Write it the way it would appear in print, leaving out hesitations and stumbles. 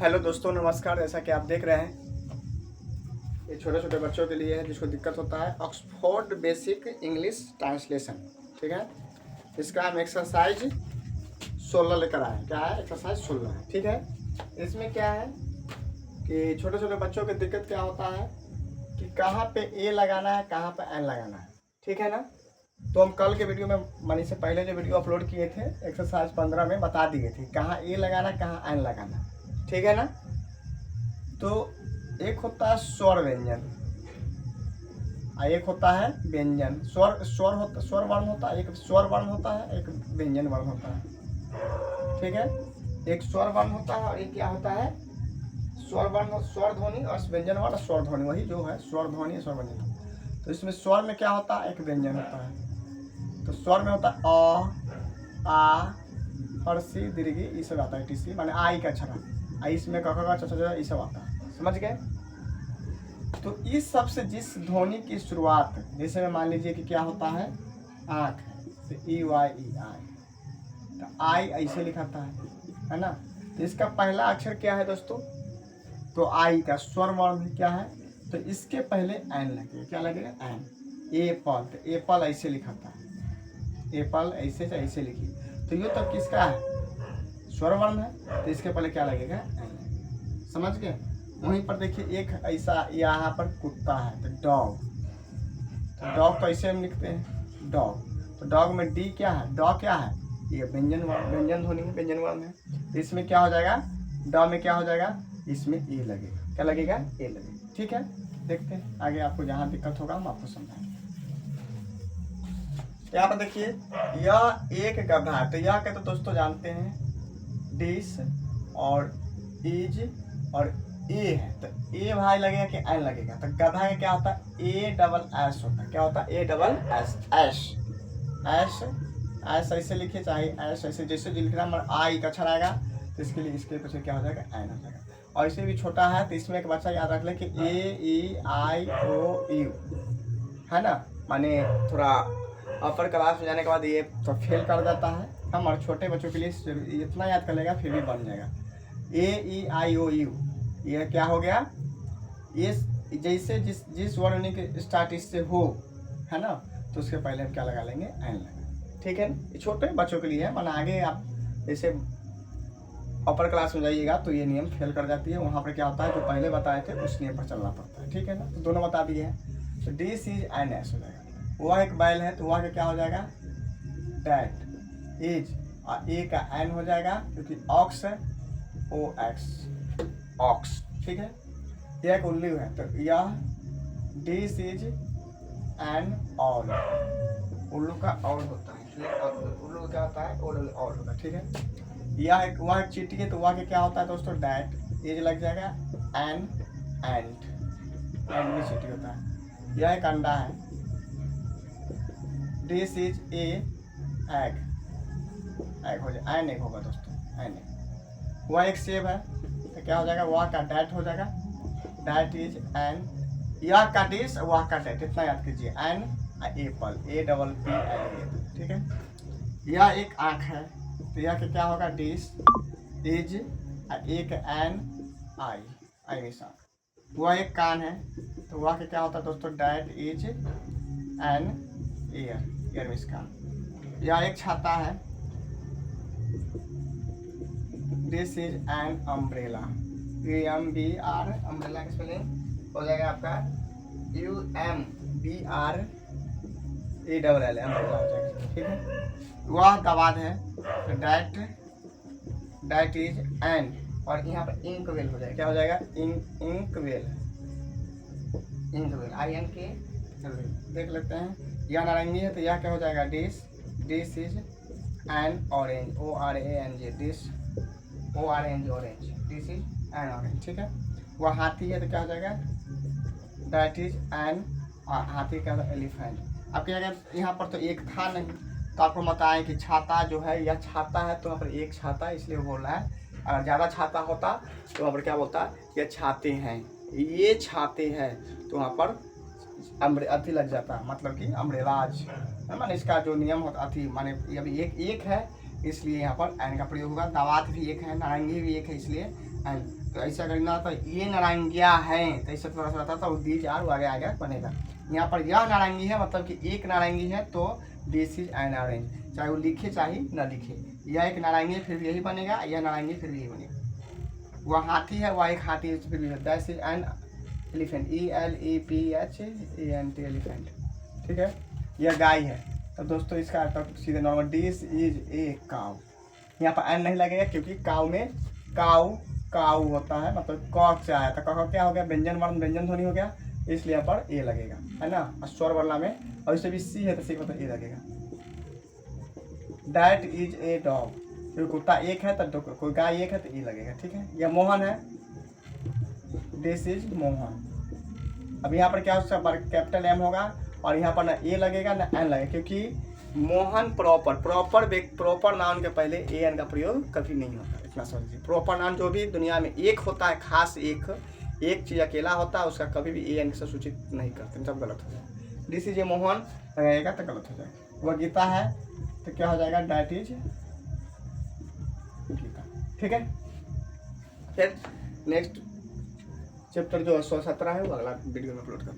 Hello दोस्तों, नमस्कार। जैसा कि आप देख रहे हैं, ये छोटे छोटे बच्चों के लिए है जिसको दिक्कत होता है। ऑक्सफोर्ड बेसिक इंग्लिश ट्रांसलेशन, ठीक है। इसका हम एक्सरसाइज 16 लेकर आए। क्या है? एक्सरसाइज 16 है, ठीक है। इसमें क्या है कि छोटे छोटे बच्चों की दिक्कत क्या होता है कि कहाँ पे ए लगाना है, कहाँ पे एन लगाना है, ठीक है ना। तो हम कल के वीडियो में मनी से पहले जो वीडियो अपलोड किए थे एक्सरसाइज 15 में बता दिए थे कहाँ ए लगाना, कहाँ एन लगाना, ठीक है ना। तो एक होता है स्वर व्यंजन और एक होता है व्यंजन। स्वर वर्ण होता है, एक स्वर वर्ण होता है, एक व्यंजन वर्ण होता है, ठीक है। एक स्वर वर्ण होता है और एक क्या होता है, स्वर वर्ण, स्वर ध्वनि और व्यंजन वर्ण। स्वर ध्वनि वही जो है स्वर ध्वनि, स्वर व्यंजन। तो इसमें स्वर में क्या होता है, एक व्यंजन होता है। तो स्वर में होता है अ, आ, हर्षी, दीर्घी, ये सब आता है। टीसी माने आई का अक्षर, आई इसमें का चचा ये सब आता है, समझ गए। तो इस सब से जिस ध्वनि की शुरुआत, जैसे में मान लीजिए कि क्या होता है, आँख तो ई वाई ई आई, तो आई ऐसे लिखाता है ना। तो इसका पहला अक्षर क्या है दोस्तों, तो आई का स्वर वर्ण क्या है, तो इसके पहले एन लगेगा। क्या लगेगा? एन। एपल, तो एपल ऐसे लिखाता है, एपल ऐसे से ऐसे लिखिए। तो ये तब किसका है, स्वर वर्ण है, तो इसके पहले क्या लगेगा, एन। समझ गए। वहीं पर देखिए एक ऐसा यहाँ पर कुत्ता है, तो डॉग। तो डॉग तो ऐसे हम लिखते हैं डॉग। तो डॉग में डी क्या है, डॉ क्या है, ये व्यंजन ध्वनि है, व्यंजन वर्ण है। तो इसमें क्या हो जाएगा, डॉ में क्या हो जाएगा, इसमें ए लगेगा। क्या लगेगा? ए लगेगा, ठीक है। देखते हैं आगे, आपको जहाँ दिक्कत होगा हम आपको समझाएंगे। यहाँ पर देखिए यह एक गधा है। तो यह क्या, तो दोस्तों जानते हैं डिस और इज और ए है। तो ए भाई लगेगा कि एन लगेगा। तो गधा का क्या होता है, ए डबल एस होता है। क्या होता है? A double S, ash, ash, S ऐसे लिखिए, चाहे एश ऐसे, जैसे लिखना मगर आई का अक्षर आएगा तो इसके लिए इसके पीछे क्या हो जाएगा, एन हो जाएगा। और इसे भी छोटा है तो इसमें एक बच्चा याद रख ले कि ए ई आई ओ यू है ना। माने थोड़ा अपर क्लास में जाने के बाद ये तो फेल कर जाता है। हम और छोटे बच्चों के लिए इतना याद कर लेगा फिर भी बन जाएगा। ए ई आई ओ यू, ये क्या हो गया, ये जैसे जिस वर्ण के स्टार्ट इससे हो, है ना, तो उसके पहले हम क्या लगा लेंगे, एन लगा, ठीक है। ये छोटे बच्चों के लिए है, माना आगे आप जैसे अपर क्लास में जाइएगा तो ये नियम फेल कर जाती है। वहाँ पर क्या होता है, जो पहले बताए थे उस नियम पर चलना पड़ता है, ठीक है ना। तो दोनों बता दिए हैं। तो डी सी एन एस हो जाएगा। वह एक बैल है तो वह का क्या हो जाएगा, डैट इज, और ए का एन हो जाएगा क्योंकि ऑक्स है, ओ एक्स, ऑक्स, ठीक है। यह एक उल्लू है तो यह डिस इज एन ऑल, उल्लू का ऑल होता है, उल्लू क्या होता है, ऑल होता है, ठीक है। यह एक, वह एक चींटी है तो वह क्या होता है दोस्तों, डैट इज लग जाएगा एन, एंड, एंड में चींटी होता है। यह एक अंडा है, this is a egg, egg हो जाए, एन एग होगा दोस्तों, एन एग। वह एक सेब है तो क्या हो जाएगा, वह का डैट हो जाएगा, डैट इज एन। यह का डिस, वह का डैट, इतना याद कीजिए, an apple, A double P L, ठीक है। यह एक आँख है तो यह क्या होगा, डिस इज, एक एन आई, आई मिस आँख। वह एक कान है तो वह क्या होता है दोस्तों, that is an ear, ear मिस कान। यह एक छाता है, this is an umbrella, M B R, umbrella की स्पेलिंग हो जाएगा आपका U M B R A double L, umbrella हो जाएगा, ठीक है। वह दवाद है तो डैट, डैट इज एन, और यहाँ पर इंक वेल हो जाएगा। क्या हो जाएगा, ink well, ink well, I N K देख लेते हैं। यह नारंगी है तो यह क्या हो जाएगा, this, this is an orange, O R A N J, this, O R N G, orange, this is an orange, ठीक है। वह हाथी है तो क्या हो जाएगा, दैट इज एन, हाथी का एलिफेंट। आपके अगर यहाँ पर तो एक था नहीं तो आपको बताएं कि छाता जो है, यह छाता है तो वहाँ पर एक छाता है इसलिए बोल रहा है। अगर ज़्यादा छाता होता तो वहाँ पर क्या बोलता है, ये छाते हैं, ये छाते हैं, तो वहाँ पर अथी लग जाता है, मतलब कि अम्ब्रेलाज, माने इसका जो नियम होता अथी, माने अभी एक है इसलिए यहाँ पर एन का प्रयोग होगा। दावात भी एक है, नारंगी भी एक है इसलिए एन। तो ऐसा करना था, ये नारंगिया है तो ऐसे थोड़ा सा आता था, दीज आर आगे आगे बनेगा। यहाँ पर यह नारंगी है मतलब कि एक नारंगी है, तो दिस इज एन ऑरेंज, चाहे वो लिखे चाहे ना लिखे। यह एक नारंगी फिर भी यही बनेगा, यह नारंगी फिर भी यही बनेगा। वह हाथी है, वह एक हाथी है, फिर भी that is an elephant, ELEPHENT elephant. ठीक है, यह गाय है। तो दोस्तों इसका सीधे normal, this is a cow. यहाँ पर एन नहीं लगेगा क्योंकि काउ में काउ काउ होता है, मतलब कॉक से आया था, कॉक क्या हो गया, व्यंजन वर्ण व्यंजन ध्वनि हो गया, इसलिए यहाँ पर ए लगेगा, है ना। और स्वर वर्णा में, और इसे भी सी है तो सी मतलब ए लगेगा। दैट इज ए डॉग, क्योंकि कुत्ता एक है तो कोई गाय एक है तो ए लगेगा। ठीक है, यह मोहन है, दिस इज मोहन। अब यहाँ पर क्या हो, कैपिटल एम होगा और यहाँ पर ना ए लगेगा ना एन लगेगा, क्योंकि मोहन प्रॉपर नाउन के पहले ए एन का प्रयोग कभी नहीं होता, इतना समझिए। प्रॉपर नाउन जो भी दुनिया में एक होता है, खास एक चीज अकेला होता है, उसका कभी भी ए एन से सूचित नहीं करते, सब गलत हो जाएगा। दिस इज ए मोहन रहेगा तो गलत हो जाएगा। वह गीता है तो क्या हो जाएगा, डैट इज गीता। ठीक है, फिर नेक्स्ट चैप्टर जो 117 है वो अगला वीडियो में अपलोड कर